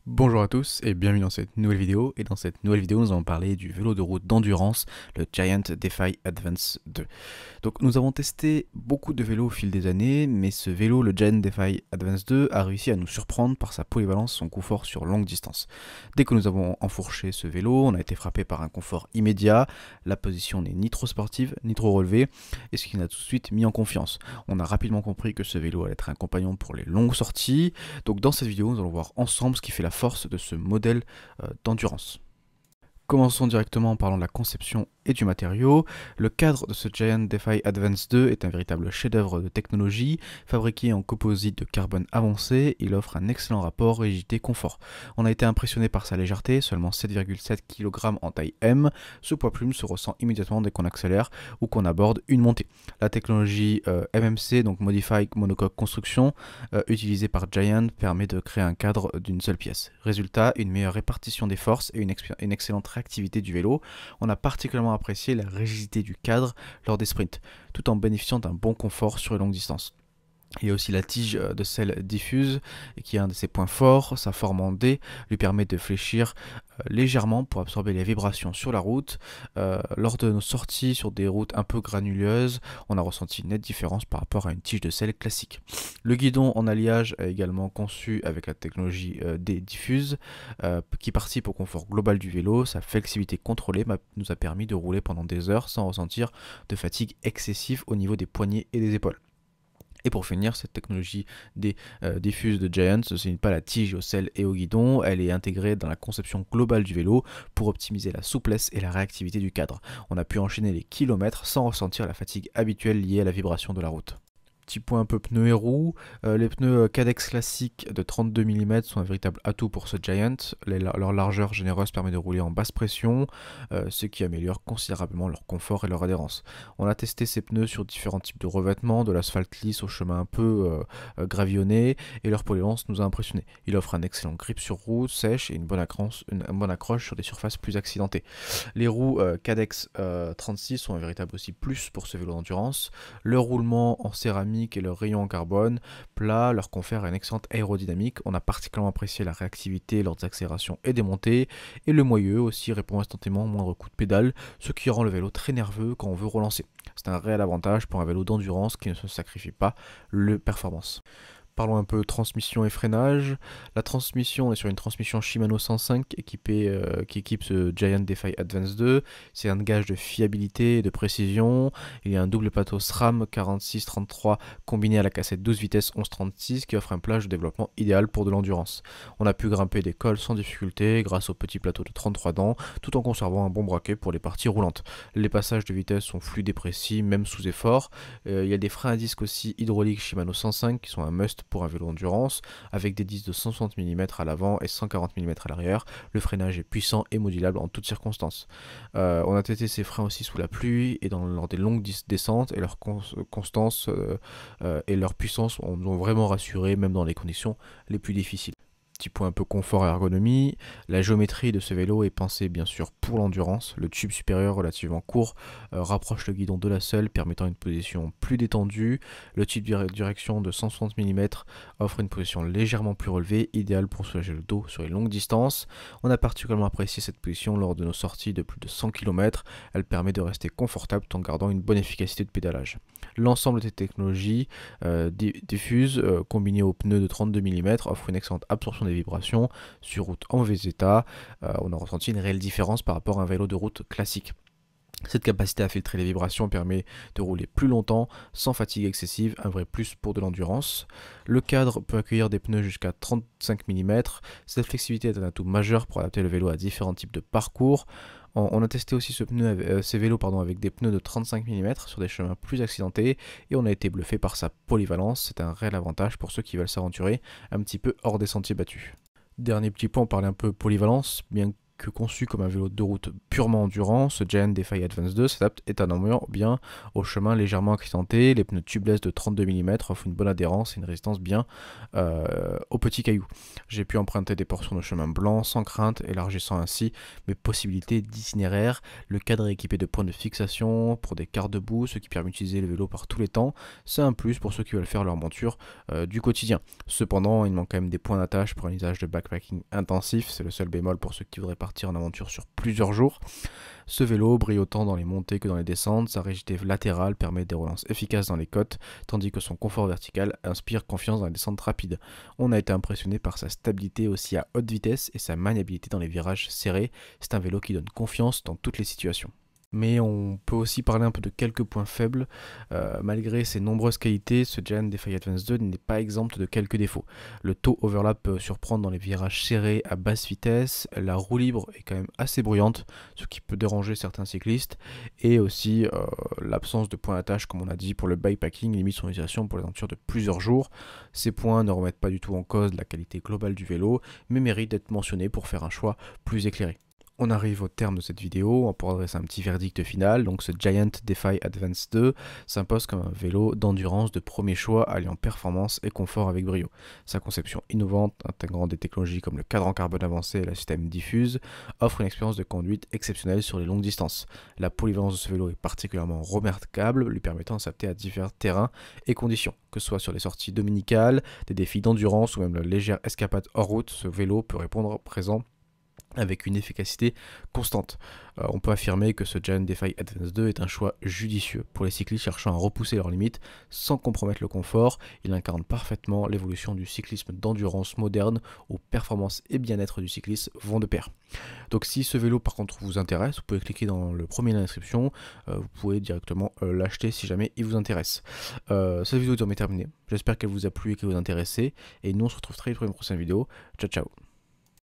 Bonjour à tous et bienvenue dans cette nouvelle vidéo. Et dans cette nouvelle vidéo, nous allons parler du vélo de route d'endurance, le Giant Defy Advance 2. Donc nous avons testé beaucoup de vélos au fil des années, mais ce vélo, le Giant Defy Advance 2, a réussi à nous surprendre par sa polyvalence, son confort sur longue distance. Dès que nous avons enfourché ce vélo, on a été frappé par un confort immédiat, la position n'est ni trop sportive, ni trop relevée, et ce qui nous a tout de suite mis en confiance. On a rapidement compris que ce vélo allait être un compagnon pour les longues sorties. Donc dans cette vidéo, nous allons voir ensemble ce qui fait la force de ce modèle d'endurance. Commençons directement en parlant de la conception et du matériau. Le cadre de ce Giant Defy Advance 2 est un véritable chef-d'œuvre de technologie. Fabriqué en composite de carbone avancé, il offre un excellent rapport rigidité-confort. On a été impressionné par sa légèreté, seulement 7,7 kg en taille M. Ce poids plume se ressent immédiatement dès qu'on accélère ou qu'on aborde une montée. La technologie MMC, donc Modified Monocoque Construction, utilisée par Giant, permet de créer un cadre d'une seule pièce. Résultat, une meilleure répartition des forces et une excellente réactivité du vélo. On a particulièrement apprécié la rigidité du cadre lors des sprints, tout en bénéficiant d'un bon confort sur les longues distances. Il y a aussi la tige de selle diffuse, qui est un de ses points forts. Sa forme en D lui permet de fléchir légèrement pour absorber les vibrations sur la route. Lors de nos sorties sur des routes un peu granuleuses, on a ressenti une nette différence par rapport à une tige de selle classique. Le guidon en alliage est également conçu avec la technologie D diffuse, qui participe au confort global du vélo. Sa flexibilité contrôlée nous a permis de rouler pendant des heures sans ressentir de fatigue excessive au niveau des poignets et des épaules. Et pour finir, cette technologie diffuse de Giant, ce n'est pas la tige au sel et au guidon, elle est intégrée dans la conception globale du vélo pour optimiser la souplesse et la réactivité du cadre. On a pu enchaîner les kilomètres sans ressentir la fatigue habituelle liée à la vibration de la route. Petit point un peu pneus et roues. Les pneus Cadex classiques de 32 mm sont un véritable atout pour ce Giant. Leur largeur généreuse permet de rouler en basse pression, ce qui améliore considérablement leur confort et leur adhérence. On a testé ces pneus sur différents types de revêtements, de l'asphalte lisse au chemin un peu gravillonné, et leur polyvalence nous a impressionnés. Il offre un excellent grip sur route sèche et une bonne accroche sur des surfaces plus accidentées. Les roues Cadex 36 sont un véritable aussi plus pour ce vélo d'endurance. Le roulement en céramique et leur rayon en carbone plat leur confèrent une excellente aérodynamique. On a particulièrement apprécié la réactivité lors des accélérations et des montées, et le moyeu aussi répond instantanément au moindre coup de pédale, ce qui rend le vélo très nerveux quand on veut relancer. C'est un réel avantage pour un vélo d'endurance qui ne se sacrifie pas le performance. Parlons un peu transmission et freinage. La transmission, on est sur une transmission Shimano 105 qui équipe ce Giant Defy Advance 2. C'est un gage de fiabilité et de précision. Il y a un double plateau SRAM 46-33 combiné à la cassette 12 vitesses 11-36 qui offre un plage de développement idéal pour de l'endurance. On a pu grimper des cols sans difficulté grâce au petit plateau de 33 dents tout en conservant un bon braquet pour les parties roulantes. Les passages de vitesse sont fluides et précis même sous effort. Il y a des freins à disque aussi hydrauliques Shimano 105 qui sont un must pour un vélo endurance, avec des disques de 160 mm à l'avant et 140 mm à l'arrière. Le freinage est puissant et modulable en toutes circonstances. On a testé ces freins aussi sous la pluie et lors des longues descentes, et leur constance et leur puissance nous ont vraiment rassuré même dans les conditions les plus difficiles. Petit point un peu confort et ergonomie, la géométrie de ce vélo est pensée bien sûr pour l'endurance. Le tube supérieur relativement court rapproche le guidon de la selle, permettant une position plus détendue. Le tube de direction de 160 mm offre une position légèrement plus relevée, idéale pour soulager le dos sur les longues distances. On a particulièrement apprécié cette position lors de nos sorties de plus de 100 km. Elle permet de rester confortable tout en gardant une bonne efficacité de pédalage. L'ensemble des technologies diffuses combinées aux pneus de 32 mm offre une excellente absorption des vibrations sur route en mauvais état. On a ressenti une réelle différence par rapport à un vélo de route classique. Cette capacité à filtrer les vibrations permet de rouler plus longtemps sans fatigue excessive, un vrai plus pour de l'endurance. Le cadre peut accueillir des pneus jusqu'à 35 mm. Cette flexibilité est un atout majeur pour adapter le vélo à différents types de parcours. On a testé aussi ces vélos avec des pneus de 35 mm sur des chemins plus accidentés, et on a été bluffé par sa polyvalence. C'est un réel avantage pour ceux qui veulent s'aventurer un petit peu hors des sentiers battus. Dernier petit point, on parlait un peu polyvalence, bien que conçu comme un vélo de route purement endurant, ce Giant Defy Advance 2 s'adapte étonnamment bien au chemin légèrement accidenté. Les pneus tubeless de 32 mm offrent une bonne adhérence et une résistance bien aux petits cailloux. J'ai pu emprunter des portions de chemin blanc sans crainte, élargissant ainsi mes possibilités d'itinéraire. Le cadre est équipé de points de fixation pour des quarts debout, ce qui permet d'utiliser le vélo par tous les temps. C'est un plus pour ceux qui veulent faire leur monture du quotidien. Cependant, il manque quand même des points d'attache pour un usage de backpacking intensif. C'est le seul bémol pour ceux qui voudraient partir en aventure sur plusieurs jours. Ce vélo brille autant dans les montées que dans les descentes. Sa rigidité latérale permet des relances efficaces dans les côtes, tandis que son confort vertical inspire confiance dans les descentes rapides. On a été impressionné par sa stabilité aussi à haute vitesse et sa maniabilité dans les virages serrés. C'est un vélo qui donne confiance dans toutes les situations. Mais on peut aussi parler un peu de quelques points faibles. Malgré ses nombreuses qualités, ce Giant Defy Advance 2 n'est pas exempt de quelques défauts. Le taux overlap peut surprendre dans les virages serrés à basse vitesse, la roue libre est quand même assez bruyante, ce qui peut déranger certains cyclistes, et aussi l'absence de points d'attache, comme on a dit, pour le bikepacking limite son utilisation pour les aventures de plusieurs jours. Ces points ne remettent pas du tout en cause la qualité globale du vélo, mais méritent d'être mentionnés pour faire un choix plus éclairé. On arrive au terme de cette vidéo, pour adresser un petit verdict final. Donc ce Giant Defy Advance 2 s'impose comme un vélo d'endurance de premier choix alliant performance et confort avec brio. Sa conception innovante, intégrant des technologies comme le cadran carbone avancé et le système diffuse, offre une expérience de conduite exceptionnelle sur les longues distances. La polyvalence de ce vélo est particulièrement remarquable, lui permettant de s'adapter à divers terrains et conditions. Que ce soit sur les sorties dominicales, des défis d'endurance ou même la légère escapade hors route, ce vélo peut répondre présent avec une efficacité constante. On peut affirmer que ce Giant Defy Advance 2 est un choix judicieux pour les cyclistes cherchant à repousser leurs limites sans compromettre le confort. Il incarne parfaitement l'évolution du cyclisme d'endurance moderne où performance et bien-être du cycliste vont de pair. Donc si ce vélo par contre vous intéresse, vous pouvez cliquer dans le premier lien d'inscription, vous pouvez directement l'acheter si jamais il vous intéresse. Cette vidéo est terminée, j'espère qu'elle vous a plu et qu'elle vous a intéressé, et nous on se retrouve très vite pour une prochaine vidéo. Ciao ciao.